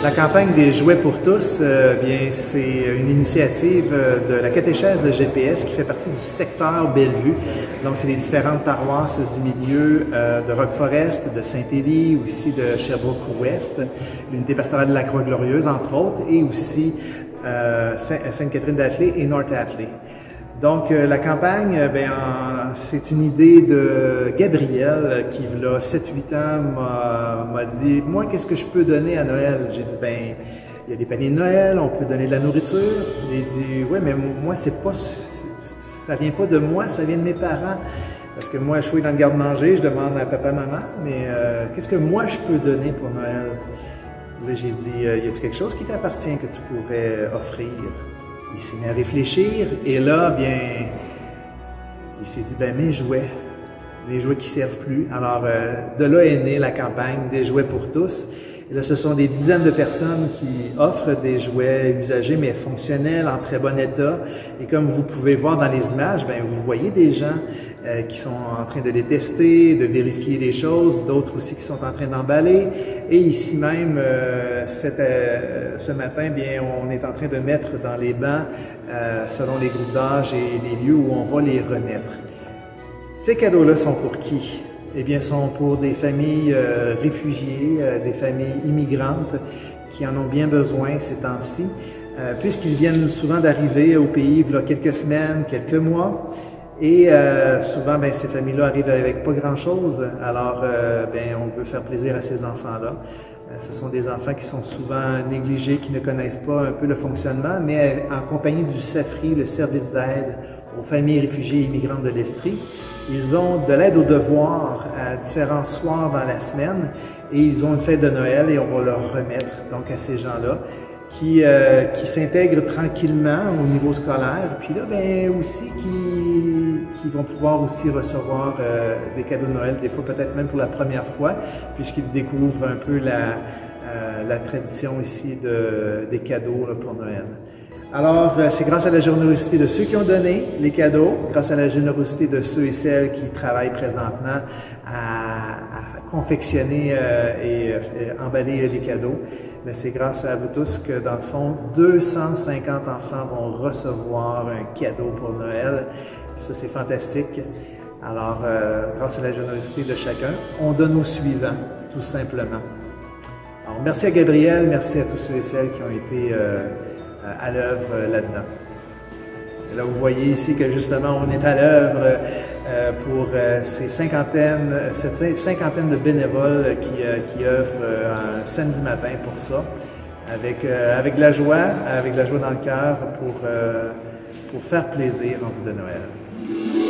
La campagne des jouets pour tous, bien, c'est une initiative de la catéchèse de GPS qui fait partie du secteur Bellevue. Donc, c'est les différentes paroisses du milieu de Rock-Forest, de Saint-Élie, aussi de Sherbrooke-Ouest, l'unité pastorale de la Croix-Glorieuse, entre autres, et aussi Sainte-Catherine-d'Athlée et North-Athlée. Donc, la campagne, c'est une idée de Gabriel qui, il y a 7-8 ans, m'a dit « Moi, qu'est-ce que je peux donner à Noël? » J'ai dit « Ben, il y a des paniers de Noël, on peut donner de la nourriture. » Il dit « Ouais, mais moi, ça vient pas de moi, ça vient de mes parents. Parce que moi, je suis dans le garde-manger, je demande à papa, maman, mais qu'est-ce que moi, je peux donner pour Noël? » Là, j'ai dit « Y a-t-il quelque chose qui t'appartient que tu pourrais offrir? » Il s'est mis à réfléchir et là, bien, il s'est dit, ben mes jouets qui servent plus. Alors, de là est née la campagne des jouets pour tous. Et là, ce sont des dizaines de personnes qui offrent des jouets usagés mais fonctionnels, en très bon état. Et comme vous pouvez voir dans les images, ben vous voyez des gens qui sont en train de les tester, de vérifier les choses, d'autres aussi qui sont en train d'emballer. Et ici même, ce matin, bien, on est en train de mettre dans les bancs, selon les groupes d'âge et les lieux où on va les remettre. Ces cadeaux-là sont pour qui? Eh bien, sont pour des familles réfugiées, des familles immigrantes qui en ont bien besoin ces temps-ci, puisqu'ils viennent souvent d'arriver au pays il y a quelques semaines, quelques mois. Et souvent, bien, ces familles-là arrivent avec pas grand-chose, alors on veut faire plaisir à ces enfants-là. Ce sont des enfants qui sont souvent négligés, qui ne connaissent pas un peu le fonctionnement, mais en compagnie du SAFRI, le service d'aide aux familles réfugiées et immigrantes de l'Estrie, ils ont de l'aide aux devoirs à différents soirs dans la semaine et ils ont une fête de Noël et on va leur remettre donc à ces gens-là qui s'intègrent tranquillement au niveau scolaire, puis là, bien aussi qui vont pouvoir aussi recevoir des cadeaux de Noël, des fois peut-être même pour la première fois, puisqu'ils découvrent un peu la tradition ici des cadeaux là, pour Noël. Alors, c'est grâce à la générosité de ceux qui ont donné les cadeaux, grâce à la générosité de ceux et celles qui travaillent présentement à confectionner et emballer les cadeaux. Mais c'est grâce à vous tous que, dans le fond, 250 enfants vont recevoir un cadeau pour Noël. Ça, c'est fantastique. Alors, grâce à la générosité de chacun, on donne au suivant, tout simplement. Alors, merci à Gabriel, merci à tous ceux et celles qui ont été à l'œuvre là-dedans. Là, vous voyez ici que justement, on est à l'œuvre pour cette cinquantaine de bénévoles qui œuvrent un samedi matin pour ça, avec de la joie dans le cœur pour faire plaisir en vous de Noël.